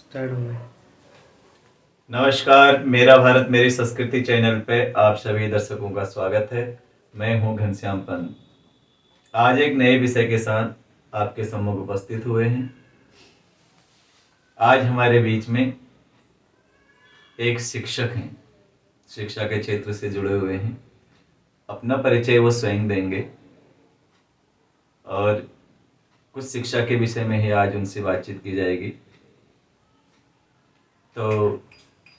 Start हो गए। नमस्कार, मेरा भारत मेरी संस्कृति चैनल पे आप सभी दर्शकों का स्वागत है। मैं हूं घनश्याम पंत। आज एक नए विषय के साथ आपके सम्मुख उपस्थित हुए हैं। आज हमारे बीच में एक शिक्षक हैं, शिक्षा के क्षेत्र से जुड़े हुए हैं। अपना परिचय वो स्वयं देंगे और कुछ शिक्षा के विषय में ही आज उनसे बातचीत की जाएगी। तो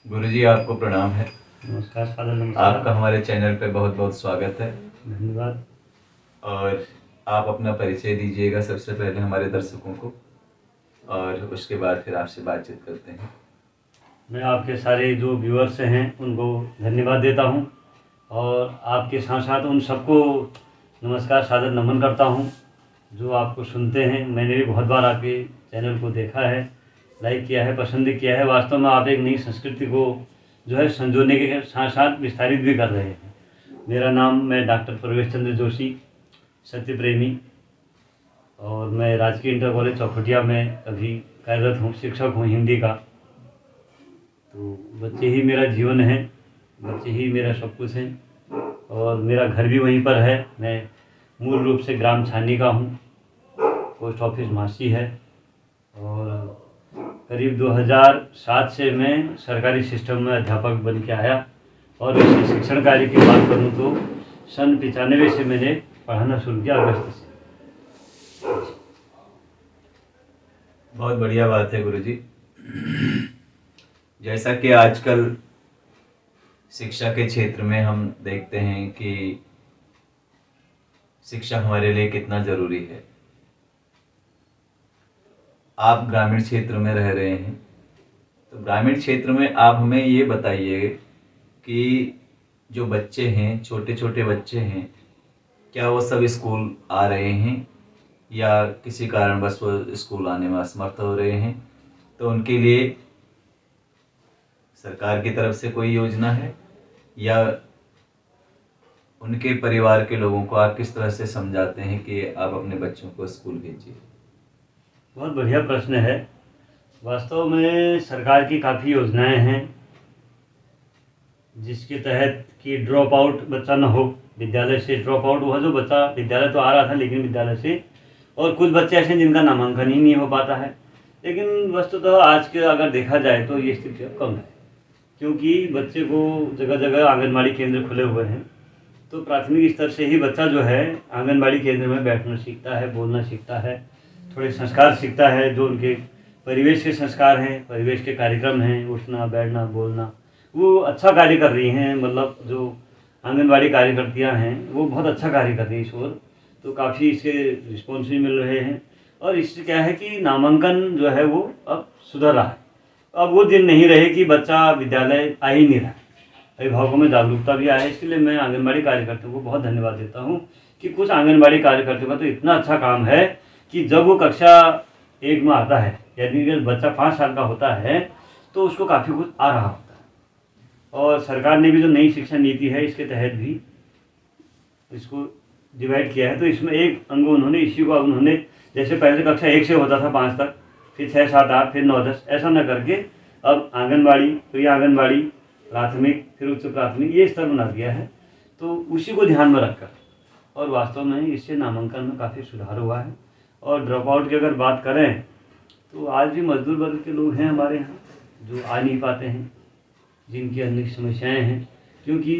गुरुजी, आपको प्रणाम है। नमस्कार सादर नमस्कार। आपका हमारे चैनल पे बहुत बहुत स्वागत है। धन्यवाद। और आप अपना परिचय दीजिएगा सबसे पहले हमारे दर्शकों को, और उसके बाद फिर आपसे बातचीत करते हैं। मैं आपके सारे जो व्यूअर्स हैं उनको धन्यवाद देता हूं और आपके साथ साथ उन सबको नमस्कार सादर नमन करता हूं जो आपको सुनते हैं। मैंने भी बहुत बार आपके चैनल को देखा है, लाइक किया है, पसंद किया है। वास्तव में आप एक नई संस्कृति को जो है संजोने के साथ साथ विस्तारित भी कर रहे हैं। मेरा नाम, मैं डॉक्टर प्रवेश चंद्र जोशी, सत्य प्रेमी, और मैं राजकीय इंटर कॉलेज चौखटिया में अभी कार्यरत हूँ, शिक्षक हूँ हिंदी का। तो बच्चे ही मेरा जीवन है, बच्चे ही मेरा सब कुछ है और मेरा घर भी वहीं पर है। मैं मूल रूप से ग्राम छानी का हूँ, पोस्ट ऑफिस मासी है, और करीब 2007 से मैं सरकारी सिस्टम में अध्यापक बन के आया। और इस शिक्षण कार्य की बात करूँ तो सन 95 से मैंने पढ़ाना शुरू किया, अगस्त से। बहुत बढ़िया बात है गुरुजी। जैसा कि आजकल शिक्षा के क्षेत्र में हम देखते हैं कि शिक्षा हमारे लिए कितना जरूरी है। आप ग्रामीण क्षेत्र में रह रहे हैं, तो ग्रामीण क्षेत्र में आप हमें ये बताइए कि जो बच्चे हैं, छोटे छोटे बच्चे हैं, क्या वो सब स्कूल आ रहे हैं या किसी कारणवश वो स्कूल आने में असमर्थ हो रहे हैं? तो उनके लिए सरकार की तरफ से कोई योजना है या उनके परिवार के लोगों को आप किस तरह से समझाते हैं कि आप अपने बच्चों को स्कूल भेजिए? बहुत बढ़िया प्रश्न है। वास्तव में सरकार की काफ़ी योजनाएं हैं जिसके तहत कि ड्रॉप आउट बच्चा न हो, विद्यालय से ड्रॉप आउट हुआ जो बच्चा विद्यालय तो आ रहा था लेकिन विद्यालय से, और कुछ बच्चे ऐसे हैं जिनका नामांकन ही नहीं हो पाता है। लेकिन वस्तुतः आज के अगर देखा जाए तो ये स्थिति अब कम है, क्योंकि बच्चे को जगह जगह आंगनबाड़ी केंद्र खुले हुए हैं। तो प्राथमिक स्तर से ही बच्चा जो है आंगनबाड़ी केंद्र में बैठना सीखता है, बोलना सीखता है, थोड़े संस्कार सीखता है जो उनके परिवेश के संस्कार हैं, परिवेश के कार्यक्रम हैं, उठना बैठना बोलना। वो अच्छा कार्य कर रही हैं, मतलब जो आंगनबाड़ी कार्यकर्तियाँ हैं वो बहुत अच्छा कार्य कर रही हैं इस ओर। तो काफ़ी इसके रिस्पॉन्स भी मिल रहे हैं और इससे क्या है कि नामांकन जो है वो अब सुधर रहा है। अब वो दिन नहीं रहे कि बच्चा विद्यालय आ ही नहीं रहा। अभिभावकों में जागरूकता भी आया है, इसके लिए मैं आंगनबाड़ी कार्यकर्ताओं को बहुत धन्यवाद देता हूँ कि कुछ आंगनबाड़ी कार्यकर्ताओं का तो इतना अच्छा काम है कि जब वो कक्षा 1 में आता है, यदि बच्चा 5 साल का होता है तो उसको काफ़ी कुछ आ रहा होता है। और सरकार ने भी जो नई शिक्षा नीति है इसके तहत भी इसको डिवाइड किया है। तो इसमें एक अंग उन्होंने इसी को उन्होंने, जैसे पहले कक्षा 1 से होता था 5 तक, फिर 6, 7, 8, फिर 9, 10, ऐसा न करके अब आंगनबाड़ी, प्री आंगनबाड़ी, प्राथमिक, फिर उच्च प्राथमिक, ये स्तर बना दिया है। तो उसी को ध्यान में रखकर, और वास्तव में इससे नामांकन में काफ़ी सुधार हुआ है। और ड्रॉप आउट की अगर बात करें तो आज भी मजदूर वर्ग के लोग हैं हमारे यहाँ जो आ नहीं पाते हैं, जिनकी अनेक समस्याएं हैं। क्योंकि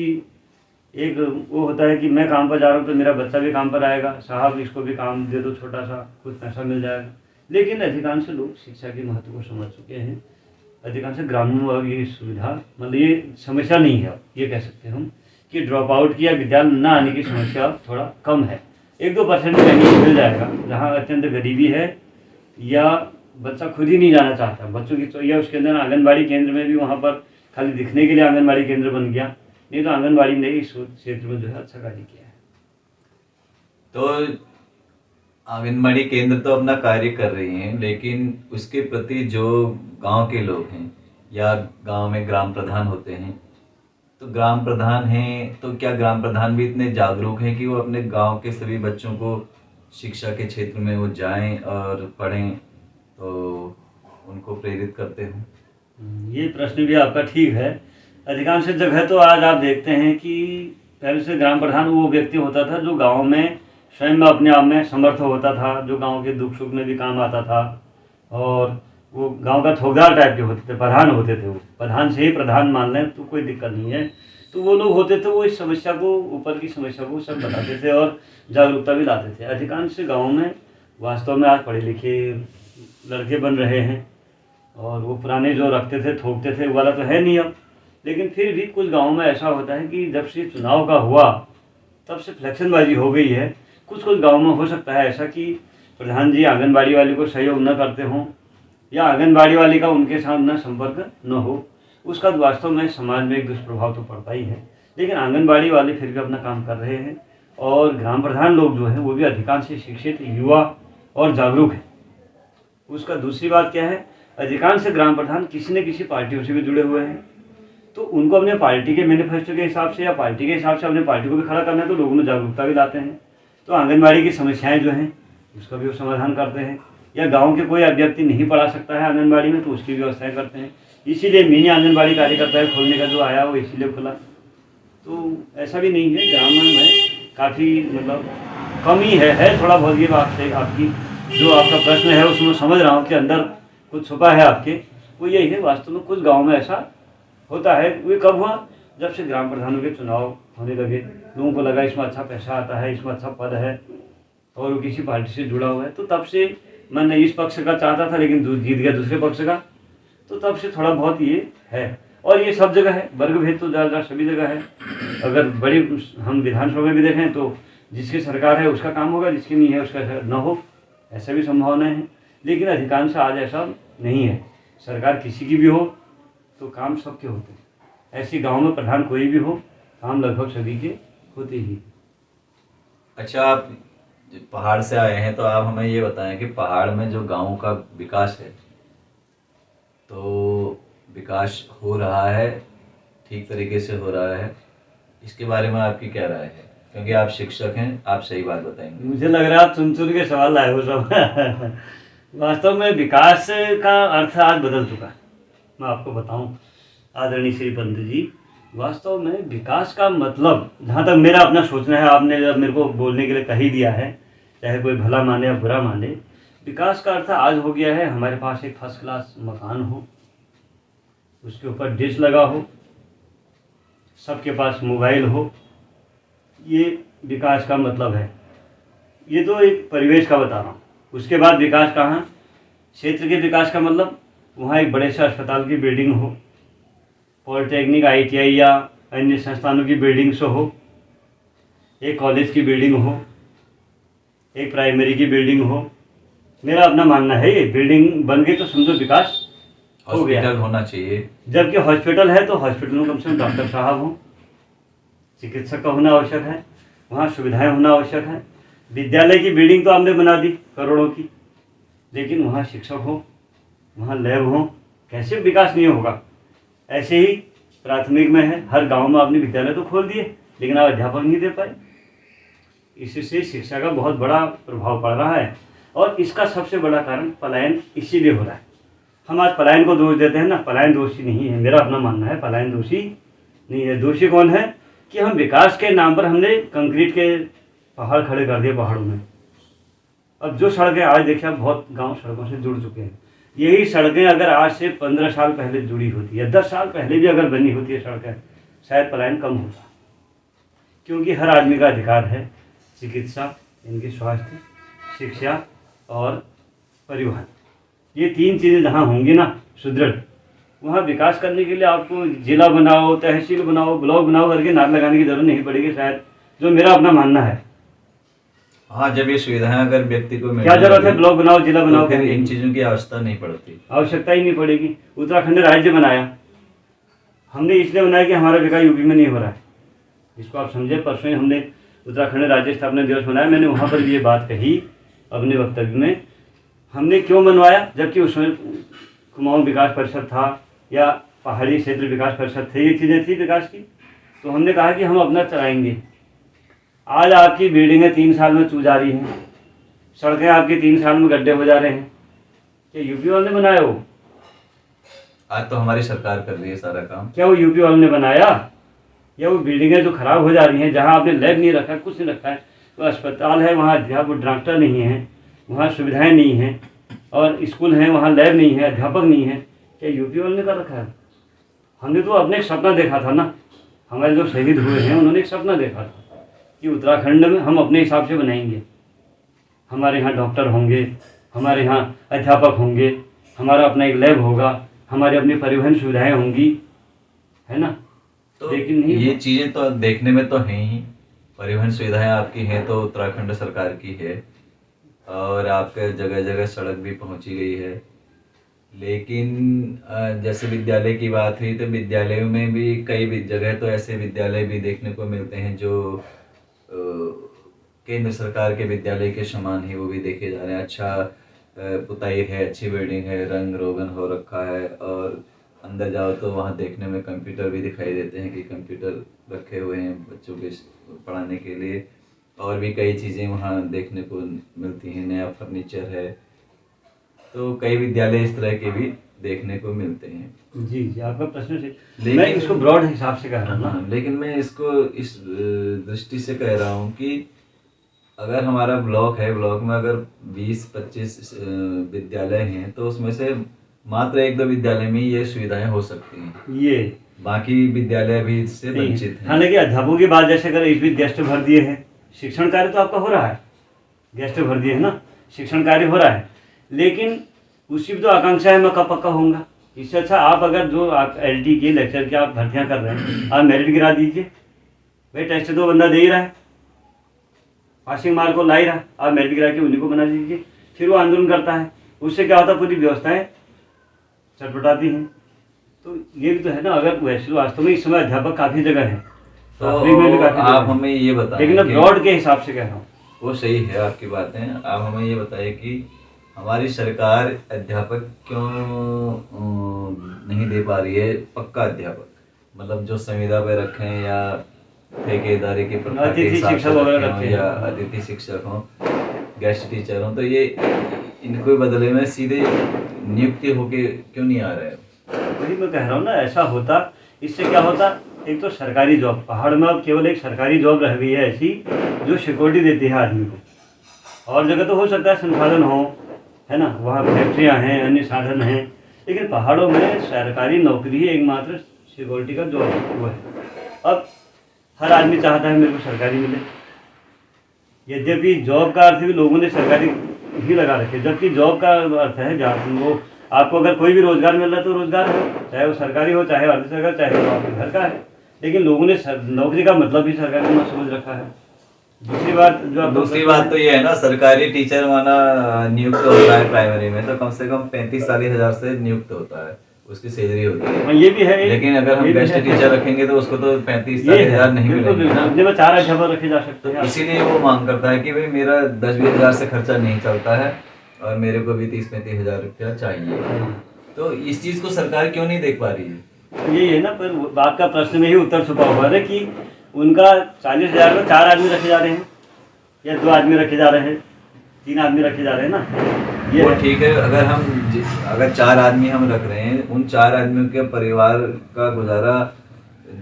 एक वो होता है कि मैं काम पर जा रहा हूँ तो मेरा बच्चा भी काम पर आएगा, साहब इसको भी काम दे दो, छोटा सा कुछ पैसा मिल जाएगा। लेकिन अधिकांश लोग शिक्षा के महत्व को समझ चुके हैं। अधिकांश ग्रामीण वर्ग ये सुविधा, मतलब ये समस्या नहीं है। ये कह सकते हैं हम कि ड्रॉप आउट की या विद्यालय न आने की समस्या थोड़ा कम है। 1-2% कहीं मिल जाएगा जहाँ अत्यंत गरीबी है या बच्चा खुद ही नहीं जाना चाहता बच्चों की, तो या उसके अंदर आंगनबाड़ी केंद्र में भी वहाँ पर खाली दिखने के लिए आंगनबाड़ी केंद्र बन गया। नहीं तो आंगनबाड़ी ने इस क्षेत्र में जो है अच्छा कार्य किया है। तो आंगनबाड़ी केंद्र तो अपना कार्य कर रही हैं, लेकिन उसके प्रति जो गांव के लोग हैं या गांव में ग्राम प्रधान होते हैं, तो ग्राम प्रधान हैं, तो क्या ग्राम प्रधान भी इतने जागरूक हैं कि वो अपने गांव के सभी बच्चों को शिक्षा के क्षेत्र में वो जाएं और पढ़ें? तो उनको प्रेरित करते हो? ये प्रश्न भी आपका ठीक है। अधिकांश जगह तो आज आप देखते हैं कि पहले से ग्राम प्रधान वो व्यक्ति होता था जो गांव में स्वयं में अपने आप में समर्थ होता था, जो गांव के दुख सुख में भी काम आता था, और वो गांव का ठोकदार टाइप के होते थे, प्रधान होते थे। वो प्रधान से ही प्रधान मान लें तो कोई दिक्कत नहीं है। तो वो लोग होते थे, वो इस समस्या को, ऊपर की समस्या को सब बताते थे और जागरूकता भी लाते थे। अधिकांश गाँव में वास्तव में आज पढ़े लिखे लड़के बन रहे हैं, और वो पुराने जो रखते थे, थोकते थे, वो वाला तो है नहीं अब। लेकिन फिर भी कुछ गाँव में ऐसा होता है कि जब से चुनाव का हुआ तब से फ्लैक्शनबाजी हो गई है। कुछ कुछ गाँव में हो सकता है ऐसा कि प्रधान जी आंगनबाड़ी वाले को सहयोग न करते हों, या आंगनबाड़ी वाले का उनके साथ न संपर्क न हो। उसका वास्तव में समाज में एक दुष्प्रभाव तो पड़ता ही है। लेकिन आंगनबाड़ी वाले फिर भी अपना काम कर रहे हैं, और ग्राम प्रधान लोग जो हैं वो भी अधिकांश शिक्षित, युवा और जागरूक हैं। उसका दूसरी बात क्या है, अधिकांश ग्राम प्रधान किसी न किसी पार्टियों से भी जुड़े हुए हैं। तो उनको अपने पार्टी के मैनिफेस्टो के हिसाब से या पार्टी के हिसाब से अपने पार्टी को भी खड़ा करना है, तो लोगों में जागरूकता भी लाते हैं। तो आंगनबाड़ी की समस्याएं जो हैं उसका भी वो समाधान करते हैं, या गांव के कोई व्यक्ति नहीं पढ़ा सकता है आंगनबाड़ी में तो उसकी व्यवस्थाएं करते हैं। इसीलिए मिनी आंगनबाड़ी कार्यकर्ता खोलने का जो आया वो इसीलिए खुला। तो ऐसा भी नहीं है, ग्रामीण में काफ़ी मतलब कमी है थोड़ा बहुत। ये बात है आपकी, जो आपका प्रश्न है उसमें समझ रहा हूँ कि अंदर कुछ छुपा है आपके, वो यही है। वास्तव में कुछ गाँव में ऐसा होता है। वो कब हुआ, जब से ग्राम प्रधानों के चुनाव होने लगे, लोगों को लगा इसमें अच्छा पैसा आता है, इसमें अच्छा पद है, और वो किसी पार्टी से जुड़ा हुआ है, तो तब से मैंने इस पक्ष का चाहता था लेकिन जीत गया दूसरे पक्ष का, तो तब से थोड़ा बहुत ये है। और ये सब जगह है, वर्ग भेद तो ज़्यादा सभी जगह है। अगर बड़ी हम विधानसभा में भी देखें तो जिसकी सरकार है उसका काम होगा, जिसकी नहीं है उसका न हो, ऐसा भी संभावना है। लेकिन अधिकांश आज ऐसा नहीं है। सरकार किसी की भी हो तो काम सबके होते हैं। ऐसे गांव में प्रधान कोई भी हो, काम लगभग सभी के होते ही। अच्छा, आप पहाड़ से आए हैं तो आप हमें ये बताएं कि पहाड़ में जो गांव का विकास है, तो विकास हो रहा है, ठीक तरीके से हो रहा है, इसके बारे में आपकी क्या राय है? क्योंकि आप शिक्षक हैं, आप सही बात बताएंगे। मुझे लग रहा है आप चुन चुन के सवाल लाए हो सब। वास्तव में विकास का अर्थ आज बदल चुका है। मैं आपको बताऊं आदरणीय श्री पंत जी, वास्तव में विकास का मतलब, जहाँ तक मेरा अपना सोचना है, आपने जब मेरे को बोलने के लिए कह ही दिया है, चाहे कोई भला माने या बुरा माने, विकास का अर्थ आज हो गया है हमारे पास एक फर्स्ट क्लास मकान हो, उसके ऊपर डिश लगा हो, सबके पास मोबाइल हो। ये विकास का मतलब है। ये तो एक परिवेश का बता रहा हूँ। उसके बाद विकास कहाँ, क्षेत्र के विकास का मतलब वहाँ एक बड़े से अस्पताल की बिल्डिंग हो, पॉलिटेक्निक, ITI या अन्य संस्थानों की बिल्डिंग्स हो, एक कॉलेज की बिल्डिंग हो, एक प्राइमरी की बिल्डिंग हो। मेरा अपना मानना है ये बिल्डिंग बन गई तो समझो विकास हो गया। हॉस्पिटल होना चाहिए। जबकि हॉस्पिटल है तो हॉस्पिटल में कम से कम डॉक्टर साहब हों, चिकित्सक का होना आवश्यक है, वहाँ सुविधाएं होना आवश्यक है। विद्यालय की बिल्डिंग तो आपने बना दी करोड़ों की, लेकिन वहाँ शिक्षक हो, वहाँ लैब हो, कैसे विकास नहीं होगा। ऐसे ही प्राथमिक में है, हर गांव में आपने विद्यालय तो खोल दिए लेकिन आप अध्यापक नहीं दे पाए। इससे शिक्षा का बहुत बड़ा प्रभाव पड़ रहा है, और इसका सबसे बड़ा कारण पलायन इसीलिए हो रहा है। हम आज पलायन को दोष देते हैं ना, पलायन दोषी नहीं है। मेरा अपना मानना है पलायन दोषी नहीं है। दोषी कौन है कि हम विकास के नाम पर हमने कंक्रीट के पहाड़ खड़े कर दिए पहाड़ों में। अब जो सड़कें आज देखिए, बहुत गांव सड़कों से जुड़ चुके हैं। यही सड़कें अगर आज से 15 साल पहले जुड़ी होती है, 10 साल पहले भी अगर बनी होती है सड़कें, शायद पलायन कम होता। क्योंकि हर आदमी का अधिकार है चिकित्सा, इनकी स्वास्थ्य, शिक्षा और परिवहन। ये 3 चीज़ें जहाँ होंगी ना सुदृढ़, वहाँ विकास करने के लिए आपको जिला बनाओ, तहसील बनाओ, ब्लॉक बनाओ करके नार लगाने की जरूरत नहीं पड़ेगी शायद, जो मेरा अपना मानना है। हाँ, जब ये सुविधाएं अगर व्यक्ति को क्या जरूरत है ब्लॉक बनाओ, जिला बनाओ, तो फिर इन चीज़ों की आवश्यकता नहीं पड़ती, आवश्यकता ही नहीं पड़ेगी। उत्तराखंड राज्य बनाया हमने इसलिए बनाया कि हमारा विकास यूपी में नहीं हो रहा है। इसको आप समझे। परसों ही हमने उत्तराखंड राज्य स्थापना दिवस मनाया, मैंने वहाँ पर भी ये बात कही अपने वक्तव्य में। हमने क्यों बनवाया, जबकि उसमें कुमाऊं विकास परिषद था या पहाड़ी क्षेत्र विकास परिषद थे, ये चीज़ें थी विकास की। तो हमने कहा कि हम अपना चलाएंगे। आज आपकी बिल्डिंगें 3 साल में चू जा रही हैं, सड़कें आपकी 3 साल में गड्ढे हो जा रहे हैं। क्या यूपी वाले बनाए हो? आज तो हमारी सरकार कर रही है सारा काम। क्या वो यूपी वालों ने बनाया? या वो बिल्डिंगें जो खराब हो जा रही हैं, जहाँ आपने लैब नहीं रखा, कुछ नहीं रखा है, तो अस्पताल है वहाँ अध्यापक डॉक्टर नहीं है, वहाँ सुविधाएं नहीं हैं, और स्कूल हैं वहाँ लैब नहीं है, अध्यापक नहीं है, क्या यूपी वालों ने कर रखा है? हमने तो अपने एक सपना देखा था ना, हमारे जो शहीद हुए हैं उन्होंने एक सपना देखा था कि उत्तराखंड में हम अपने हिसाब से बनाएंगे, हमारे यहाँ डॉक्टर होंगे, हमारे यहाँ अध्यापक होंगे, हमारा अपना एक लैब होगा, हमारी अपनी परिवहन सुविधाएं होंगी, है ना। तो लेकिन नहीं ये चीजें तो देखने में तो हैं ही, परिवहन सुविधाएं आपकी हैं तो उत्तराखंड सरकार की है, और आपके जगह जगह सड़क भी पहुंची गई है। लेकिन जैसे विद्यालय की बात हुई, तो विद्यालयों में भी कई जगह तो ऐसे विद्यालय भी देखने को मिलते हैं जो केंद्र सरकार के विद्यालय के समान ही वो भी देखे जा रहे हैं। अच्छा पुताई है, अच्छी बिल्डिंग है, रंग रोगन हो रखा है, और अंदर जाओ तो वहाँ देखने में कंप्यूटर भी दिखाई देते हैं कि कंप्यूटर रखे हुए हैं बच्चों के पढ़ाने के लिए, और भी कई चीज़ें वहाँ देखने को मिलती हैं, नया फर्नीचर है। तो कई विद्यालय इस तरह के भी देखने को मिलते हैं। जी जी, आपका प्रश्न से लेकिन- मैं इसको ब्रॉड हिसाब से कह रहा हूँ ना। हाँ, लेकिन मैं इसको इस दृष्टि से कह रहा हूँ कि अगर हमारा ब्लॉक है, ब्लॉक में अगर 20-25 विद्यालय हैं, तो उसमें से मात्र 1-2 विद्यालय में ये सुविधाएं हो सकती हैं, ये बाकी विद्यालय भी इससे नहीं वंचित है। हैं। हालांकि अध्यापकों की बात जैसे अगर इस भी गेस्ट भर दिए हैं, शिक्षण कार्य तो आपका हो रहा है, गेस्ट भर दिए है ना, शिक्षण कार्य हो रहा है, लेकिन उसकी भी तो आकांक्षा है मैं कब पक्का होऊंगा। इससे अच्छा आप अगर जो आप LT की लेक्चर की आप भर्तियां कर रहे हैं, आप मेरिट गिरा दीजिए। भाई टेस्ट तो बंदा दे ही रहा है, पासिंग मार्क को ला ही रहा, आप मेरिट गिरा के उन्हीं को बना दीजिए, फिर वो आंदोलन करता है, उससे क्या होता है, पूरी व्यवस्थाएं चटपटाती हैं। तो ये भी तो है ना। अगर वैसे वास्तव में इस समय अध्यापक काफ़ी जगह है, प्राथमिक में भी तो काफ़ी आप जगह है, हमें ये बताएं लेकिन अब कि ब्रॉड के हिसाब से कह रहा हूँ। वो सही है आपकी बातें, आप हमें ये बताइए कि हमारी सरकार अध्यापक क्यों नहीं दे पा रही है, पक्का अध्यापक, मतलब जो संविदा पे रखे हैं या ठेकेदारी की प्रथा के अतिथि हिसाब से शिक्षक वगैरह रखे हों, रखे या हैं। अतिथि शिक्षक हों, गेस्ट टीचर हों, तो ये इनको बदले में सीधे नियुक्ति होके क्यों नहीं आ रहे हैं? वही मैं कह रहा हूँ ना, ऐसा होता, इससे क्या होता, एक तो सरकारी जॉब, पहाड़ में अब केवल एक सरकारी जॉब रह गई है ऐसी जो सिक्योरिटी देती है आदमी को। और जगह तो हो सकता है संसाधन हो, है ना, वहाँ फैक्ट्रियाँ हैं, अन्य साधन हैं, लेकिन पहाड़ों में सरकारी नौकरी ही एकमात्र सिक्योरिटी का जॉब वो है। अब हर आदमी चाहता है मेरे को सरकारी मिले, यद्यपि जॉब का अर्थ भी लोगों ने सरकारी ही लगा रखे, जबकि जॉब का अर्थ है जहाँ वो आपको अगर कोई भी रोजगार मिल रहा है तो रोजगार हो, चाहे वो सरकारी हो, चाहे अर्ध सरकारी, चाहे वो आपके घर का है, लेकिन लोगों ने नौकरी का मतलब भी सरकारी में समझ रखा है। दूसरी बात तो ये है ना, सरकारी टीचर माना नियुक्त होता है प्राइमरी में, तो कम से कम 35-40 हजार से नियुक्त होता है, उसकी सैलरी होती है। ये भी है, लेकिन अगर हम गेस्ट टीचर रखेंगे तो उसको तो 35-40 हजार नहीं मिलेंगे ना। अपने में 4 अध्यापक रखे जा सकते हैं। इसीलिए वो मांग करता है कि भाई मेरा 10-20 हजार से खर्चा नहीं चलता है, और मेरे को भी 30-35 हजार रुपया चाहिए। तो इस चीज को सरकार क्यों नहीं देख पा रही है? यही है ना, पर बात का प्रश्न में ही उत्तर छुपा हुआ है कि उनका 40,000 में 4 आदमी रखे जा रहे हैं, या 2 आदमी रखे जा रहे हैं, 3 आदमी रखे जा रहे हैं ना। ये वो ठीक है, अगर 4 आदमी हम रख रहे हैं, उन 4 आदमियों के परिवार का गुजारा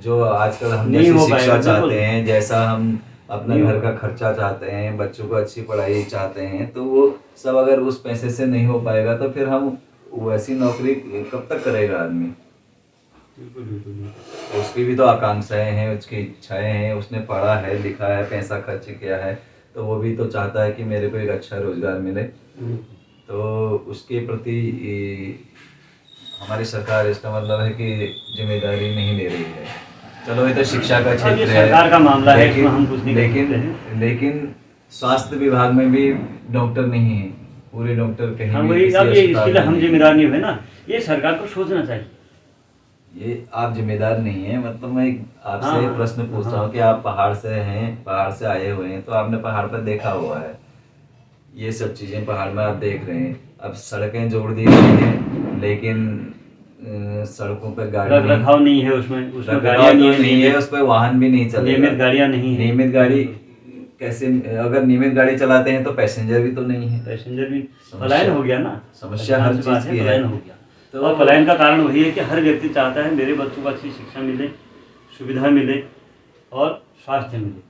जो आजकल हम नहीं जैसी हो शिक्षा पाएगा, चाहते बिल्कुल। हैं, जैसा हम अपने नहीं घर हो का खर्चा चाहते हैं, बच्चों को अच्छी पढ़ाई चाहते हैं, तो वो सब अगर उस पैसे से नहीं हो पाएगा तो फिर हम वैसी नौकरी कब तक करेगा आदमी? उसकी भी तो आकांक्षाएं हैं, उसकी इच्छाएं हैं, उसने पढ़ा है, लिखा है, पैसा खर्च किया है, तो वो भी तो चाहता है कि मेरे को एक अच्छा रोजगार मिले। तो उसके प्रति हमारी सरकार, इसका मतलब है कि जिम्मेदारी नहीं ले रही है। चलो ये तो शिक्षा का क्षेत्र है, सरकार का मामला है, इसमें हम कुछ नहीं कर सकते हैं। लेकिन स्वास्थ्य विभाग में भी डॉक्टर नहीं है, पूरे डॉक्टर कहीं हम भी वही, किसी अब ये अस्पताल इसके लिए में हम नहीं है। जिम्मेदार नहीं हुए ना, ये सरकार को सोचना चाहिए। ये आप जिम्मेदार नहीं है, मतलब मैं आपसे हाँ, प्रश्न पूछ रहा हूँ कि आप पहाड़ से हैं, पहाड़ से आए हुए हैं, तो आपने पहाड़ पर देखा हुआ है ये सब चीजें, पहाड़ में आप देख रहे हैं। अब सड़कें जोड़ दी गई हैं, लेकिन सड़कों पर गाड़ी रख रखाव नहीं है, उसमें रखरखाव गाड़ियाँ तो नहीं नहीं है, उस पर वाहन भी नहीं चलेगा, नियमित गाड़ियाँ नहीं है। नियमित गाड़ी कैसे, अगर नियमित गाड़ी चलाते हैं तो पैसेंजर भी तो नहीं है, पैसेंजर भी पलायन हो गया ना, समस्या हर चीज की है। पलायन हो गया। और पलायन का कारण वही है कि हर व्यक्ति चाहता है मेरे बच्चों को अच्छी शिक्षा मिले, सुविधा मिले और स्वास्थ्य मिले।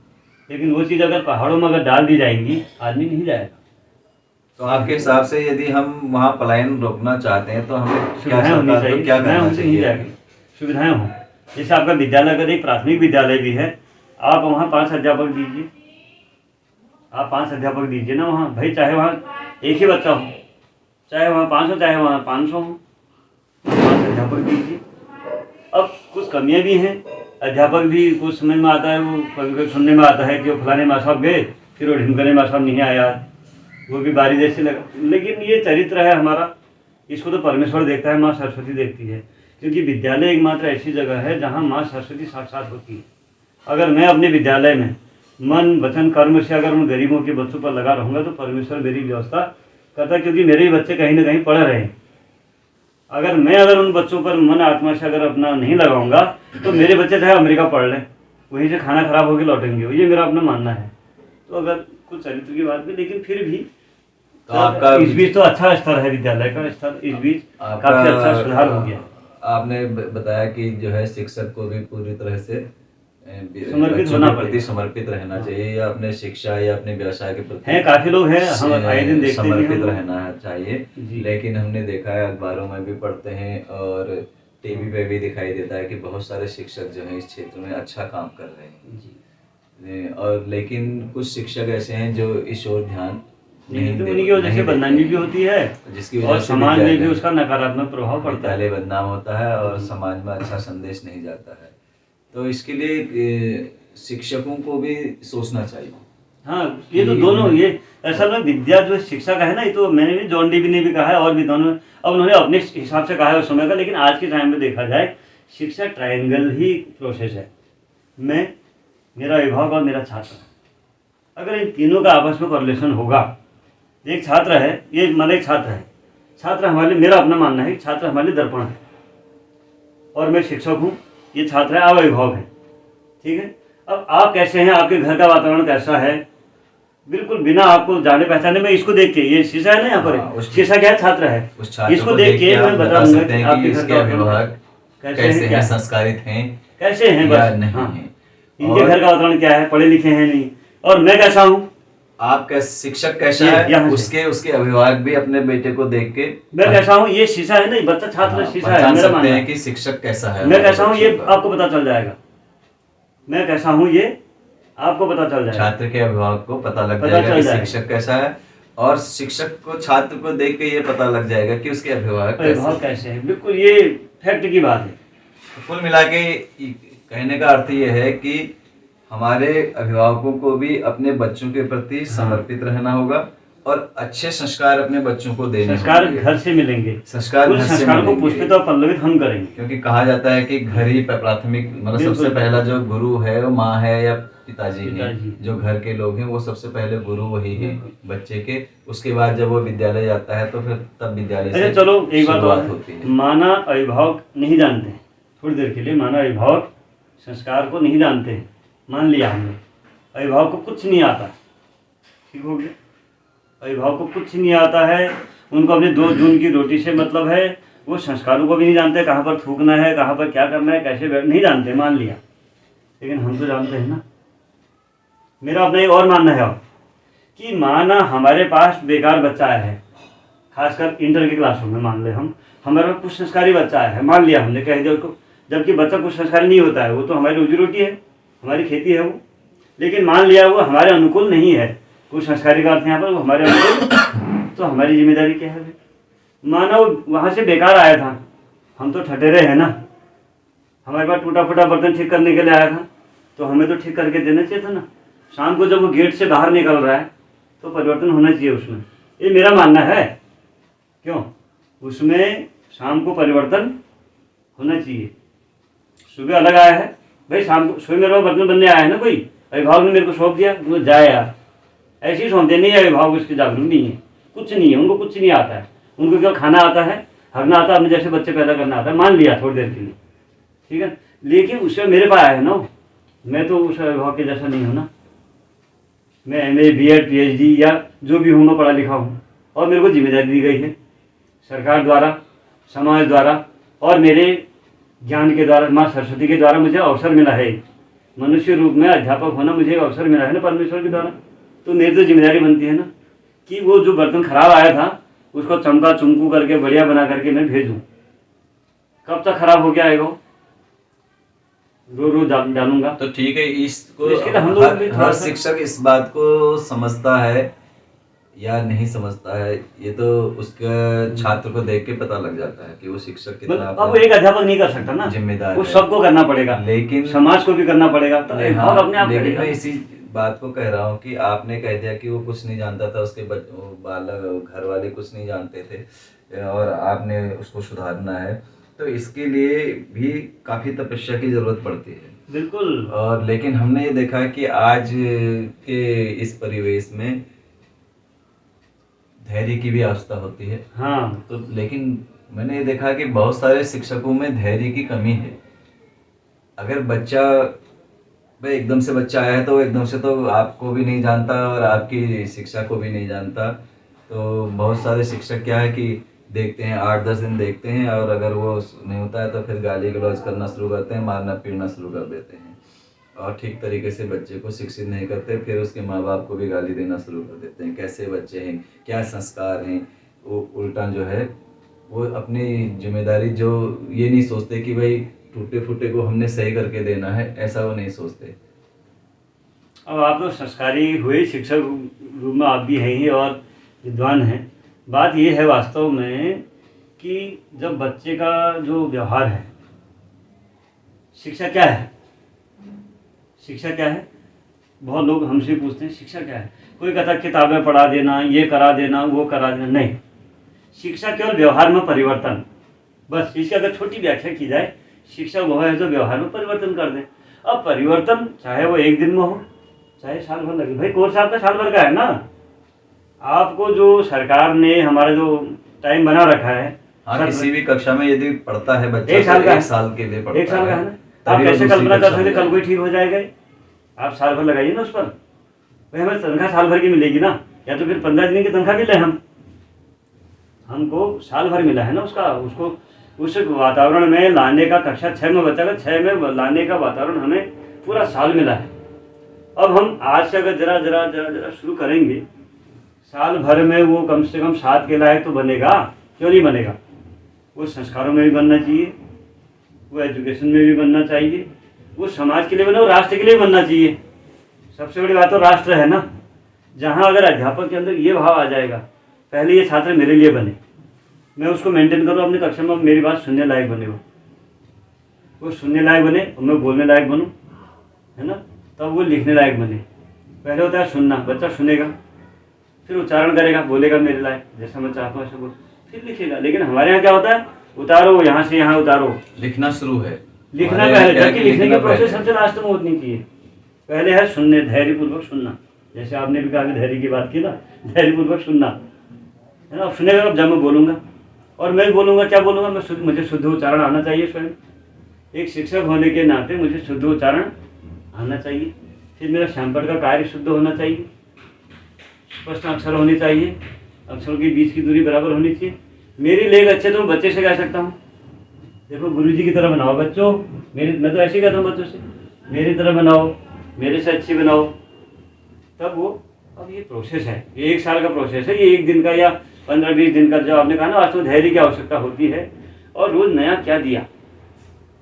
लेकिन वो चीज़ अगर पहाड़ों में अगर डाल दी जाएंगी, आदमी नहीं जाएगा। तो आपके हिसाब से यदि हम वहाँ पलायन रोकना चाहते हैं तो हमें क्या सुविधाएं होनी सरकार को चाहिए, क्या सुविधाएं करना होनी नहीं चाहिए? जाएगी, सुविधाएं हों। जैसे आपका विद्यालय अगर एक प्राथमिक विद्यालय भी है, आप वहाँ 5 अध्यापक दीजिए, आप 5 अध्यापक दीजिए ना वहाँ, भाई चाहे वहाँ एक ही बच्चा हो, चाहे वहाँ 500 चाहे वहाँ 500 हो, 5 अध्यापक दीजिए। अब कुछ कमियाँ भी हैं, अध्यापक भी कुछ समझ में आता है, वो कभी कभी सुनने में आता है कि वो फलाने माँ साहब गए, फिर वो ढिमकने माँ साहब नहीं आया, वो भी बारी जैसे लगा। लेकिन ये चरित्र है हमारा, इसको तो परमेश्वर देखता है, माँ सरस्वती देखती है। क्योंकि विद्यालय एकमात्र ऐसी जगह है जहाँ माँ सरस्वती साक्षात होती है। अगर मैं अपने विद्यालय में मन वचन कर्म से अगर उन गरीबों के बच्चों पर लगा रहूँगा तो परमेश्वर मेरी व्यवस्था करता है, क्योंकि मेरे ही बच्चे कहीं ना कहीं पढ़ रहे हैं। अगर उन बच्चों पर मन आत्मा से अगर अपना नहीं लगाऊंगा तो मेरे बच्चे चाहे अमेरिका पढ़ लें, वहीं से खाना खराब होकर लौटेंगे। ये मेरा अपना मानना है। तो अगर कुछ चरित्र की बात भी, लेकिन फिर भी तो आपका इस बीच तो अच्छा स्तर है, विद्यालय का स्तर इस बीच काफी अच्छा सुधार हो गया। आपने बताया कि जो है शिक्षक को भी पूरी तरह से समर्पित बच्चों होना के प्रति पड़ेगा, समर्पित रहना चाहिए, या अपने शिक्षा या अपने व्यवसाय के प्रति हैं काफी लोग हैं, हम आए दिन देखते भी समर्पित हैं। रहना चाहिए। जी। लेकिन हमने देखा है, अखबारों में भी पढ़ते हैं और टीवी पे भी दिखाई देता है कि बहुत सारे शिक्षक जो हैं इस क्षेत्र में अच्छा काम कर रहे हैं जी। और लेकिन कुछ शिक्षक ऐसे हैं जो इस ओर ध्यान नहीं, तो उन्हीं की वजह से बदनामी भी होती है जिसकी वजह और से समाज में भी विद्यालय- उसका नकारात्मक प्रभाव पड़ता है। विद्यालय बदनाम होता है और समाज में अच्छा संदेश नहीं जाता है। तो इसके लिए शिक्षकों को भी सोचना चाहिए। हाँ, ये तो दोनों, ये असल में विद्या जो शिक्षा का है ना, ये तो मैंने भी, जॉन डीवी ने भी कहा है और विद्वानों ने, अब उन्होंने अपने हिसाब से कहा है उस समय का। लेकिन आज के टाइम में देखा जाए, शिक्षा ट्रायंगल ही प्रोसेस है। मैं, मेरा अभिभावक और मेरा छात्र। अगर इन तीनों का आपस में कोरिलेशन होगा, एक छात्र है, ये मतलब एक छात्र है, छात्र हमारे लिए, मेरा अपना मानना है, छात्र हमारे लिए दर्पण है और मैं शिक्षक हूँ, ये छात्र है, आप अभिभावक हैं, ठीक है। अब आप कैसे हैं, आपके घर का वातावरण कैसा है, बिल्कुल बिना आपको जाने पहचाने में इसको देख के, ये शीशा है ना यहाँ पर, शीशा क्या है, छात्र है, इसको देख के मैं बता दूंगा कि आपके घर का अभिभावक कैसे हैं, संस्कारित हैं, कैसे हैं, या बस नहीं हाँ, हैं, इनके घर का वातावरण क्या है, पढ़े लिखे हैं नहीं, और मैं कैसा हूँ, आपका शिक्षक कैसा है, उसके अभिभावक भी अपने बेटे को देख के मैं कैसा हूँ, ये शीशा है ना, बच्चा छात्र शीशा है, पहचान मेरा सकते मानना हैं है कि शिक्षक कैसा है, मैं कैसा हूँ, ये आपको पता चल जाएगा। मैं कैसा हूँ ये आपको पता चल जाएगा, छात्र के अभिभावक को पता लग जाएगा कि शिक्षक कैसा है, और शिक्षक को छात्र को देख के ये पता लग जाएगा कि उसके अभिभावक कैसे हैं। बिल्कुल, ये फैक्ट की बात है। कुल मिला के कहने का अर्थ ये है कि हमारे अभिभावकों को भी अपने बच्चों के प्रति समर्पित रहना होगा और अच्छे संस्कार अपने बच्चों को देने संस्कार घर से मिलेंगे, संस्कार घर से संस्कार को पुष्पित और पल्लवित हम करेंगे, क्योंकि कहा जाता है कि घर ही प्राथमिक, मतलब सबसे पहला जो गुरु है वो माँ है या पिताजी हैं, जो घर के लोग हैं वो सबसे पहले गुरु वही है बच्चे के। उसके बाद जब वो विद्यालय जाता है तो फिर तब विद्यालय से चलो एक बात होती है। माना अभिभावक नहीं जानते हैं, थोड़ी देर के लिए माना अभिभावक संस्कार को नहीं जानते हैं, मान लिया हमने, अभिभावक को कुछ नहीं आता, ठीक हो गया, अभिभावक को कुछ नहीं आता है, उनको अपने 2 जून की रोटी से मतलब है, वो संस्कारों को भी नहीं जानते, कहाँ पर थूकना है, कहाँ पर क्या करना है, कैसे बैठ, नहीं जानते, मान लिया। लेकिन हम तो जानते हैं ना। मेरा अपना एक और मानना है अब कि माना हमारे पास बेकार बच्चा आया है, खासकर इंटर के क्लासों में, मान ले हम, हमारे पास कुछ संस्कारी बच्चा आया है, मान लिया हमने, कह दिया उसको, जबकि बच्चा कुछ संस्कारी नहीं होता है, वो तो हमारी रोजी रोटी है, हमारी खेती है वो, लेकिन मान लिया वो हमारे अनुकूल नहीं है, कुछ संस्कारी का अर्थ यहाँ पर वो हमारे अनुकूल, तो हमारी जिम्मेदारी क्या है? माना वो वहाँ से बेकार आया था, हम तो ठटेरे हैं ना, हमारे पास टूटा फूटा बर्तन ठीक करने के लिए आया था, तो हमें तो ठीक करके देना चाहिए था ना। शाम को जब वो गेट से बाहर निकल रहा है तो परिवर्तन होना चाहिए उसमें, ये मेरा मानना है। क्यों? उसमें शाम को परिवर्तन होना चाहिए। सुबह अलग आया है भाई, शाम को सुबह मेरे पास बर्तन बनने आया है ना कोई, अभिभावक ने मेरे को सौंप दिया, वो जाए यार, ऐसे ही सौंपते नहीं है, अभिभावक उसके जागरूक नहीं है, कुछ नहीं है, उनको कुछ नहीं आता है, उनको केवल खाना आता है, हरना आता है, अपने जैसे बच्चे पैदा करना आता है, मान लिया थोड़ी देर के लिए, ठीक है। लेकिन उसमें मेरे पास आया है ना, मैं तो उस अभिभावक के जैसा नहीं हूँ ना, मैं MA B.Ed PhD या जो भी हूँ, मैं पढ़ा लिखा हूँ, और मेरे को जिम्मेदारी दी गई है सरकार द्वारा, समाज द्वारा और मेरे ज्ञान के द्वारा, माँ सरस्वती के द्वारा मुझे अवसर मिला है। मनुष्य रूप में अध्यापक होना मुझे एक अवसर मिला है ना परमेश्वर के द्वारा। तो मेरी तो जिम्मेदारी बनती है ना कि वो जो बर्तन खराब आया था उसको चमका चुमकू करके बढ़िया बना करके मैं भेजूँ। कब तक खराब हो गया आएगा वो, रो डालूंगा। तो ठीक है, इसको इसके लिए हम लोग भी थोड़ा हर सा- शिक्षक इस बात को समझता है या नहीं समझता है, ये तो उसका छात्र को देख के पता लग जाता है कि वो शिक्षक कितना अब वो एक अध्यापक नहीं कर सकता ना, जिम्मेदार वो है। सबको करना पड़ेगा, लेकिन समाज को भी करना पड़ेगा। तो हाँ, और अपने आप लेकिन करेगा। मैं इसी बात को कह रहा हूँ कि आपने कह दिया कि वो कुछ नहीं जानता था, उसके वो बालक घर वाले कुछ नहीं जानते थे और आपने उसको सुधारना है, तो इसके लिए भी काफी तपस्या की जरूरत पड़ती है। बिल्कुल। और लेकिन हमने ये देखा है कि आज के इस परिवेश में धैर्य की भी आवश्यकता होती है। हाँ, तो लेकिन मैंने ये देखा कि बहुत सारे शिक्षकों में धैर्य की कमी है। अगर बच्चा भाई एकदम से बच्चा आया है तो एकदम से तो आपको भी नहीं जानता और आपकी शिक्षा को भी नहीं जानता। तो बहुत सारे शिक्षक क्या है कि देखते हैं 8-10 दिन देखते हैं और अगर वो नहीं होता है तो फिर गाली गलौज करना शुरू करते हैं, मारना पीटना शुरू कर देते हैं और ठीक तरीके से बच्चे को शिक्षित नहीं करते, फिर उसके माँ बाप को भी गाली देना शुरू कर देते हैं। कैसे बच्चे हैं, क्या संस्कार हैं, वो उल्टा जो है वो अपनी जिम्मेदारी जो ये नहीं सोचते कि भाई टूटे फूटे को हमने सही करके देना है, ऐसा वो नहीं सोचते। अब आप लोग संस्कारी हुए, शिक्षक रूप में आप भी हैं ही और विद्वान हैं। बात ये है वास्तव में कि जब बच्चे का जो व्यवहार है, शिक्षा क्या है, शिक्षा क्या है, बहुत लोग हमसे पूछते हैं शिक्षा क्या है। कोई कहता किताबें पढ़ा देना, ये करा देना, वो करा देना, नहीं। शिक्षा केवल व्यवहार में परिवर्तन, बस इसकी अगर छोटी व्याख्या की जाए, शिक्षा वो है जो व्यवहार में परिवर्तन कर दे। अब परिवर्तन चाहे वो एक दिन में हो चाहे साल भर लगे, भाई कोर्स आपका साल भर का है ना। आपको जो सरकार ने हमारा जो टाइम बना रखा है, हाँ, किसी भी कक्षा में यदि पढ़ता है बच्चा एक साल तो का एक है। साल के लिए पढ़ता एक साल का है ना। तभी आप वो कैसे दूसरी कल्पना कर कक्षा में सकते कल कोई ठीक हो जाएगा। आप साल भर लगाइए ना उस पर, भाई हमें तनख्वाह साल भर की मिलेगी ना, या तो फिर 15 दिन की तनख्वाह मिले। हमको साल भर मिला है ना उसका, उसको उस वातावरण में लाने का, कक्षा 6 में बच्चा का 6 में लाने का वातावरण हमें पूरा साल मिला है। अब हम आज से अगर जरा जरा जरा जरा शुरू करेंगे, साल भर में वो कम से कम 7 के लायक तो बनेगा, क्यों नहीं बनेगा। वो संस्कारों में भी बनना चाहिए, वो एजुकेशन में भी बनना चाहिए, वो समाज के लिए बने, वो राष्ट्र के लिए बनना चाहिए। सबसे बड़ी बात तो राष्ट्र है ना। जहाँ अगर अध्यापक के अंदर ये भाव आ जाएगा, पहले ये छात्र मेरे लिए बने, मैं उसको मेंटेन करूँ अपनी कक्षा में, मेरी बात सुनने लायक बने, वो सुनने लायक बने और मैं बोलने लायक बनूँ, है ना, तब वो लिखने लायक बने। पहले होता है सुनना, बच्चा सुनेगा फिर उच्चारण करेगा, बोलेगा मेरे लायक, जैसा मैं चाहता हूँ ऐसा बोल, फिर लिखेगा। लेकिन हमारे यहाँ क्या होता है, उतारो यहाँ से यहाँ उतारो, लिखना शुरू है, लिखना हमारे पहले, यहाँ क्या है जबकि कि लिखने की लिखना प्रोसेस पहले। सबसे लास्ट में होनी चाहिए। पहले है सुनने, धैर्यपूर्वक सुनना, जैसे आपने भी कहा कि धैर्य की बात की ना, धैर्यपूर्वक सुनना, है ना। अब सुनेगा जब मैं बोलूँगा, और मैं बोलूँगा, क्या बोलूँगा मैं, मुझे शुद्ध उच्चारण आना चाहिए। स्वयं एक शिक्षक होने के नाते मुझे शुद्ध उच्चारण आना चाहिए। फिर मेरा श्यामपट का कार्य शुद्ध होना चाहिए, स्पष्ट अक्षर होने चाहिए, अक्षरों के बीच की दूरी बराबर होनी चाहिए। मेरी लेख अच्छे तो मैं बच्चे से कह सकता हूँ, देखो गुरुजी की तरह बनाओ बच्चों, मैं तो ऐसे ही कहता हूँ बच्चों से, मेरी तरह बनाओ, मेरे से अच्छी बनाओ, तब वो। अब ये प्रोसेस है, ये 1 साल का प्रोसेस है, ये 1 दिन का या 15-20 दिन का। जो आपने कहा ना, वास्तव में धैर्य की आवश्यकता होती है, और रोज नया क्या दिया,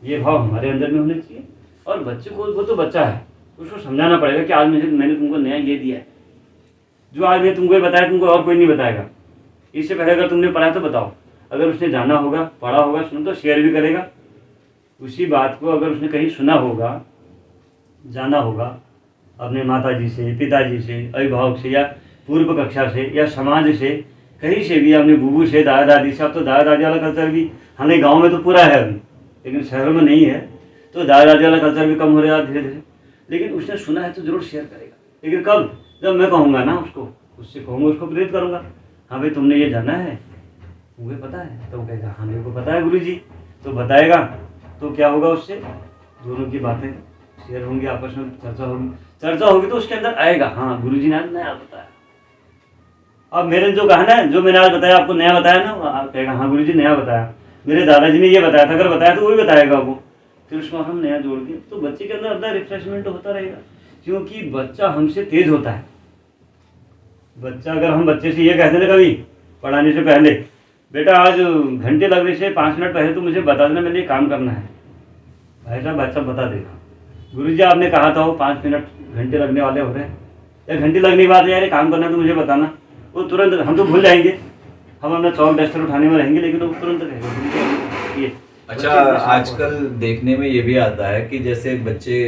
ये भाव हमारे अंदर में होने चाहिए। और बच्चे को, वो तो बच्चा है, उसको समझाना पड़ेगा कि आज मैंने तुमको नया ये दिया है, जो आज मैं तुमको बताया तुमको और कोई नहीं बताएगा। इससे पहले अगर तुमने पढ़ा तो बताओ, अगर उसने जाना होगा, पढ़ा होगा, सुन तो शेयर भी करेगा उसी बात को। अगर उसने कहीं सुना होगा, जाना होगा अपने माताजी से, पिताजी से, अभिभावक से, या पूर्व कक्षा से, या समाज से, कहीं से भी, अपने बूबू से, दादा दादी से। अब तो दादा दादी वाला कल्चर भी हमें गाँव में तो पूरा है अभी, लेकिन शहरों में नहीं है, तो दादा दादी वाला कल्चर भी कम हो रहा है धीरे धीरे। लेकिन उसने सुना है तो जरूर शेयर करेगा। लेकिन कब, जब मैं कहूँगा ना उसको, उससे कहूँगा, उसको प्रेरित करूँगा, हाँ भाई तुमने ये जाना है, मुझे पता है, तो वो कहेगा हाँ मेरे को पता है गुरुजी, तो बताएगा। तो क्या होगा, उससे दोनों की बातें शेयर होंगी, आपस में चर्चा होगी तो उसके अंदर आएगा, हाँ गुरुजी ने आज नया बताया। अब मेरे जो कहा ना, जो मैंने आज बताया आपको नया बताया ना, आप कहेगा हाँ गुरुजी नया बताया। मेरे दादाजी ने ये बताया था, अगर बताया तो वही बताएगा वो, फिर उसको हम नया जोड़ के, तो बच्चे के अंदर अपना रिफ्रेशमेंट होता रहेगा। क्योंकि बच्चा हमसे तेज होता है। बच्चा, अगर हम बच्चे से ये कहते ना कभी पढ़ाने से पहले, बेटा आज घंटे लगने से 5 मिनट पहले तो मुझे बता देना, मैंने ये काम करना है, भाई साहब बच्चा बता देगा। गुरुजी आपने कहा था वो 5 मिनट घंटे लगने वाले हो रहे हैं, या घंटे लगने की बात है, यार ये काम करना है तो मुझे बताना, वो तुरंत, हम तो भूल जाएंगे, हम अपना चौक डस्टर उठाने में रहेंगे, लेकिन वो तुरंत कहेगा ये। अच्छा, आजकल देखने में ये भी आता है कि जैसे बच्चे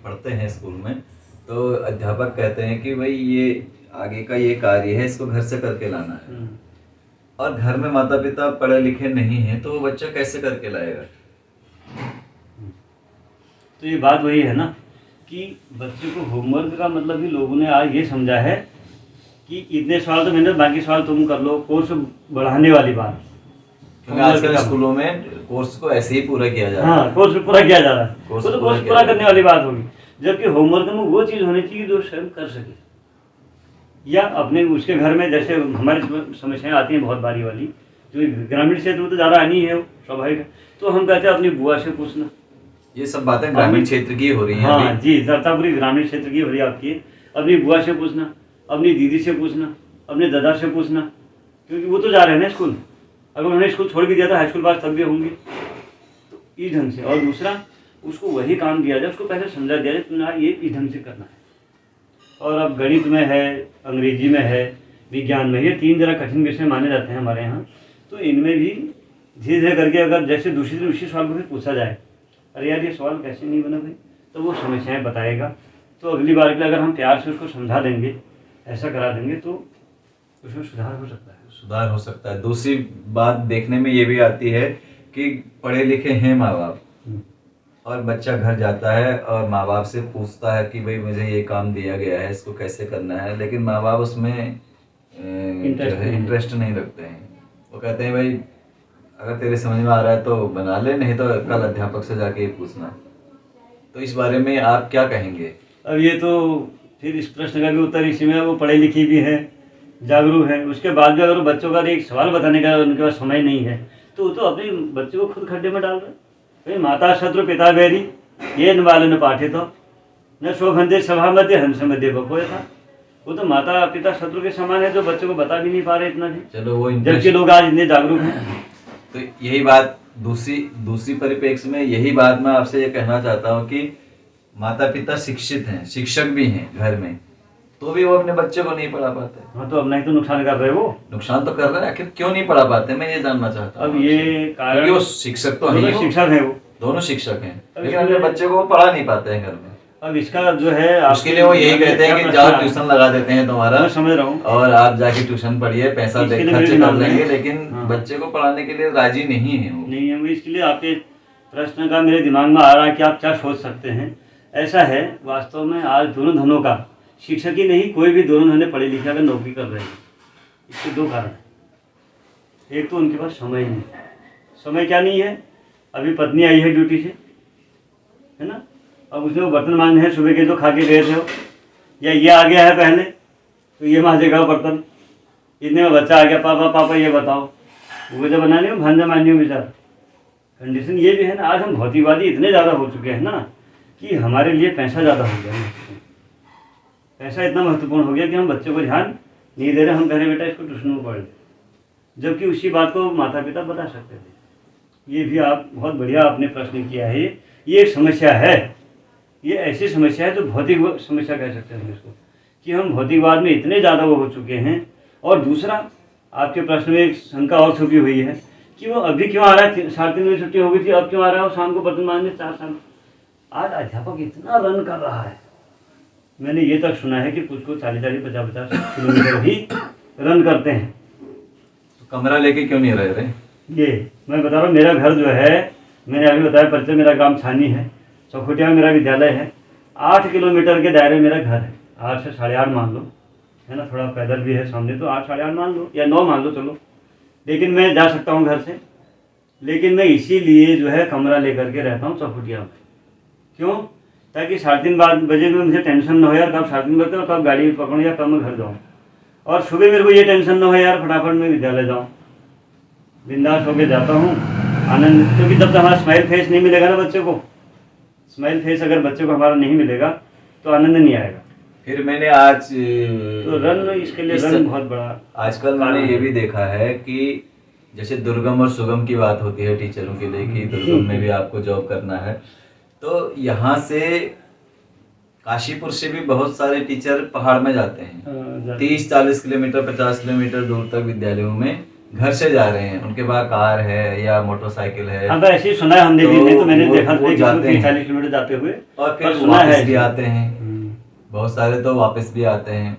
पढ़ते हैं स्कूल में, तो अध्यापक कहते हैं कि भाई ये आगे का ये कार्य है, इसको घर से करके लाना है, और घर में माता पिता पढ़े लिखे नहीं हैं, तो वो बच्चा कैसे करके लाएगा? तो ये बात वही है ना कि बच्चे को होमवर्क का मतलब ही लोगों ने आज ये समझा है कि इतने सवाल तो मैंने, बाकी सवाल तुम कर लो, कोर्स बढ़ाने वाली बात। क्योंकि आजकल स्कूलों में कोर्स को ऐसे ही पूरा किया जा रहा है। हाँ, कोर्स पूरा किया जा रहा है, कोर्स वो तो पूरा कोर्स किया पूरा जा करने वाली बात होगी। जबकि होमवर्क में वो चीज़ होनी चाहिए जो स्वयं कर सके, या अपने उसके घर में, जैसे हमारी समस्याएं आती हैं बहुत बारी वाली, जो ग्रामीण क्षेत्र में तो ज़्यादा आनी है, वो स्वाभाविक है। तो हम कहते हैं अपनी बुआ से पूछना। ये सब बातें ग्रामीण क्षेत्र की हो रही हैं हाँ अभी। जी, जरतापुरी ग्रामीण क्षेत्र की हो रही है आपकी। अपनी बुआ से पूछना, अपनी दीदी से पूछना, अपने दादा से पूछना, क्योंकि वो तो जा रहे हैं ना स्कूल। अगर उन्होंने स्कूल छोड़ भी दिया था, हाई स्कूल पास तब भी होंगे, तो इस ढंग से। और दूसरा, उसको वही काम दिया जाए, उसको पहले समझा दिया जाए तुम्हारा ये इस ढंग से करना है। और अब गणित में है, अंग्रेजी में है, विज्ञान में, ये 3 जरा कठिन विषय माने जाते हैं हमारे यहाँ। तो इनमें भी धीरे धीरे करके, अगर जैसे दूसरी दिन उसी सवाल को फिर पूछा जाए, अरे यार ये सवाल कैसे नहीं बना भाई, तो वो समस्याएं बताएगा। तो अगली बार के लिए अगर हम प्यार से उसको समझा देंगे, ऐसा करा देंगे, तो उसमें सुधार हो सकता है। सुधार हो सकता है। दूसरी बात देखने में ये भी आती है कि पढ़े लिखे हैं माँ बाप, और बच्चा घर जाता है और माँ बाप से पूछता है कि भाई मुझे ये काम दिया गया है, इसको कैसे करना है, लेकिन माँ बाप उसमें इंटरेस्ट नहीं रखते हैं। वो कहते हैं भाई अगर तेरे समझ में आ रहा है तो बना ले, नहीं तो कल अध्यापक से जाके ही पूछना। तो इस बारे में आप क्या कहेंगे? अब ये तो फिर इस प्रश्न का भी उत्तर इसी में, वो पढ़ी लिखी भी है, जागरूक है, उसके बाद भी अगर बच्चों का एक सवाल बताने का उनके पास समय नहीं है, तो वो तो अपने बच्चे को खुद खड्डे में डाल रहे। भाई माता शत्रु पिता बैरी, ये न बाल न पाठे तो न शोभंदे सभा मध्य हंस मध्य बकोय था। वो तो माता पिता शत्रु के समान है, जो बच्चों को बता भी नहीं पा रहे इतना भी। चलो वो जबकि लोग आज इतने जागरूक हैं। तो यही बात दूसरी परिप्रेक्ष्य में यही बात मैं आपसे ये कहना चाहता हूँ कि माता पिता शिक्षित हैं, शिक्षक भी हैं घर में, तो भी वो अपने बच्चे को नहीं पढ़ा पाते। हाँ, तो अपना ही तो नुकसान कर रहे वो। नुकसान तो कर रहे हैं, आखिर क्यों नहीं पढ़ा पाते, मैं ये जानना चाहता हूँ। अब ये कारण, वो शिक्षक तो नहीं, शिक्षक है वो, दोनों शिक्षक हैं, लेकिन अपने बच्चे को वो पढ़ा नहीं पाते हैं घर में। अब इसका जो है, उसके लिए वो यही कहते हैं कि जाओ ट्यूशन लगा देते हैं तुम्हारा, मैं समझ रहा हूँ, और आप जाके ट्यूशन पढ़िए, पैसा दे खर्च कर लेंगे, लेकिन बच्चे को पढ़ाने के लिए राजी नहीं है वो। नहीं है। इसके लिए आपके प्रश्न का मेरे दिमाग में आ रहा है कि आप क्या सोच सकते हैं। ऐसा है, वास्तव में आज दोनों धनों का, शिक्षक ही नहीं, कोई भी दोनों धने पढ़े लिखे अगर नौकरी कर रहे हैं, इसके 2 कारण हैं। एक तो उनके पास समय नहीं, समय क्या नहीं है, अभी पत्नी आई है ड्यूटी से, है ना, अब उसने वो बर्तन मांजने हैं सुबह के जो खा के गए थे, या ये आ गया है पहले तो ये मांजेगा बर्तन, इतने में बच्चा आ गया, पापा पापा ये बताओ, वो जब बनानी हो भांजा मांझी हो बेचारा। कंडीशन ये भी है ना, आज हम भौतिकवादी इतने ज़्यादा हो चुके हैं ना कि हमारे लिए पैसा ज़्यादा हो गया है। पैसा इतना महत्वपूर्ण हो गया कि हम बच्चों को ध्यान नहीं दे रहे। हम कह रहे बेटा इसको ट्यूशन में पढ़ ले, जबकि उसी बात को माता पिता बता सकते थे। ये भी आप बहुत बढ़िया आपने प्रश्न किया है। ये एक समस्या है, ये ऐसी समस्या है जो भौतिक समस्या कह सकते हैं इसको, कि हम भौतिकवाद में इतने ज़्यादा वो हो चुके हैं। और दूसरा, आपके प्रश्न में एक शंका और छुपी हुई है कि वो अभी क्यों आ रहा है, 3:30 बजे छुट्टी हो गई थी, अब क्यों आ रहा है वो शाम को बर्तन मांजने 4 साल। आज अध्यापक इतना रन कर रहा है, मैंने ये तक सुना है कि कुछ को 40-40, 50-50 किलोमीटर ही रन करते हैं। तो कमरा लेके क्यों नहीं रह रहे? ये मैं बता रहा हूँ, मेरा घर जो है, मैंने अभी बताया परिचय, मेरा ग्राम छानी है, चौखुटिया में मेरा विद्यालय है, 8 किलोमीटर के दायरे मेरा घर है। 8 से 8.5 मान लो, है ना, थोड़ा पैदल भी है सामने, तो 8 8.5 मान लो, या 9 मान लो, चलो। लेकिन मैं जा सकता हूँ घर से, लेकिन मैं इसीलिए जो है कमरा लेकर के रहता हूँ चौखुटिया में। क्यों? ताकि 3:30 बजे में मुझे टेंशन ना हो यार, कब 3:30 बजे और कब गाड़ी पकड़ूँ या कब मैं घर जाऊँ। और सुबह मेरे को ये टेंशन ना हो यार, फटाफट मैं विद्यालय जाऊँ, बिंदास होके जाता हूँ, आनंद, क्योंकि जब तक हमारा स्माइल फेस नहीं मिलेगा ना बच्चे को, स्माइल फेस अगर बच्चे को हमारा नहीं मिलेगा तो आनंद नहीं आएगा। फिर मैंने आज तो रन, इसके लिए रन बहुत बड़ा आजकल मैंने ये भी देखा है कि जैसे दुर्गम और सुगम की बात होती है टीचरों के लिए कि दुर्गम में भी आपको जॉब करना है, तो यहाँ से काशीपुर से भी बहुत सारे टीचर पहाड़ में जाते हैं, 30-40 किलोमीटर 50 किलोमीटर दूर तक विद्यालयों में घर से जा रहे हैं, उनके पास कार है या मोटरसाइकिल है। अब ऐसे ही सुना है हमने भी, नहीं तो मैंने देखा था 40 किलोमीटर जाते हुए, और फिर सुना वापस है भी आते हैं। बहुत सारे तो वापस भी आते हैं,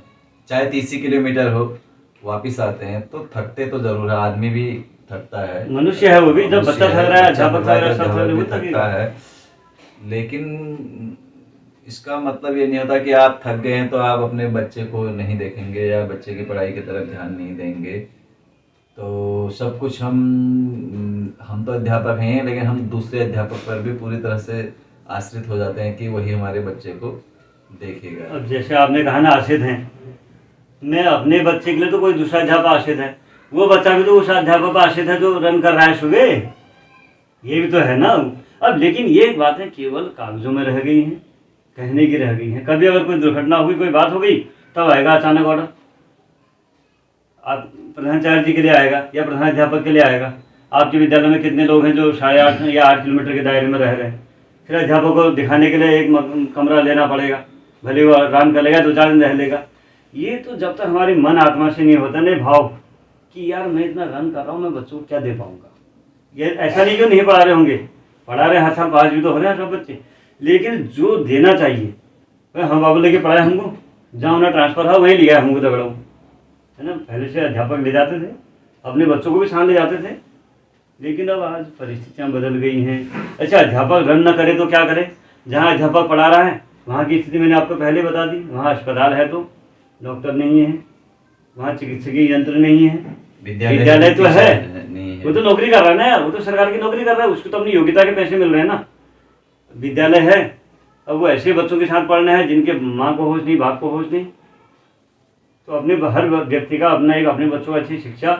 चाहे 30 ही किलोमीटर हो वापस आते हैं। तो थकते तो जरूर है, आदमी भी थकता है, मनुष्य है वो भी, जब बच्चा थक रहा है, अध्यापक थक रहा है, सब अध्यापक भी थक थकता है। लेकिन इसका मतलब ये नहीं होता कि आप थक गए हैं तो आप अपने बच्चे को नहीं देखेंगे या बच्चे की पढ़ाई की तरफ ध्यान नहीं देंगे। तो सब कुछ हम तो अध्यापक हैं, लेकिन हम दूसरे अध्यापक पर भी पूरी तरह से आश्रित हो जाते हैं कि वही हमारे बच्चे को देखेगा। अब जैसे आपने कहा ना आश्रित हैं, मैं अपने बच्चे के लिए तो कोई दूसरा अध्यापक आश्रित है, वो बच्चा भी तो उस अध्यापक पर आश्रित है जो रन कर रहा है सुबह, ये भी तो है ना। अब लेकिन ये बातें केवल कागजों में रह गई हैं, कहने की रह गई हैं। कभी अगर कोई दुर्घटना हुई, कोई बात हो गई, तब आएगा अचानक ऑर्डर, आप प्रधानाचार्य जी के लिए आएगा या प्रधानाध्यापक के लिए आएगा। आपके विद्यालय में कितने लोग हैं जो 8.5 या 8 किलोमीटर के दायरे में रह रहे हैं, फिर अध्यापक को दिखाने के लिए एक कमरा लेना पड़ेगा, भले वो आराम कर लेगा, 2-4 दिन रह लेगा। ये तो जब तक हमारी मन आत्मा से नहीं होता नहीं भाव कि यार मैं इतना रन कर रहा हूँ, मैं बच्चों को क्या दे पाऊंगा। ये ऐसा नहीं क्यों नहीं पढ़ा रहे होंगे, पढ़ा रहे, हर साल पास भी तो हो रहे हैं सब बच्चे, लेकिन जो देना चाहिए हम बाबू लेके पढ़ाए हमको, जहाँ उन्हें ट्रांसफर है वहीं लिया हमको दगड़ा है ना। पहले से अध्यापक ले जाते थे, अपने बच्चों को भी साथ ले जाते थे, लेकिन अब आज परिस्थितियाँ बदल गई हैं। अच्छा, अध्यापक रन न करे तो क्या करे, जहाँ अध्यापक पढ़ा रहा है वहाँ की स्थिति मैंने आपको पहले बता दी, वहाँ अस्पताल है तो डॉक्टर नहीं है, वहाँ चिकित्सकीय यंत्र नहीं है, विद्यालय तो है, वो तो नौकरी कर रहा है ना यार, वो तो सरकार की नौकरी कर रहा है, उसको तो अपनी योग्यता के पैसे मिल रहे हैं ना। विद्यालय है, अब वो ऐसे बच्चों के साथ पढ़ना है जिनके माँ को होश नहीं, बाप को होश नहीं। तो अपने हर व्यक्ति का अपना एक, अपने बच्चों को अच्छी शिक्षा,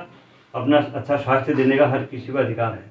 अपना अच्छा स्वास्थ्य देने का हर किसी को अधिकार है।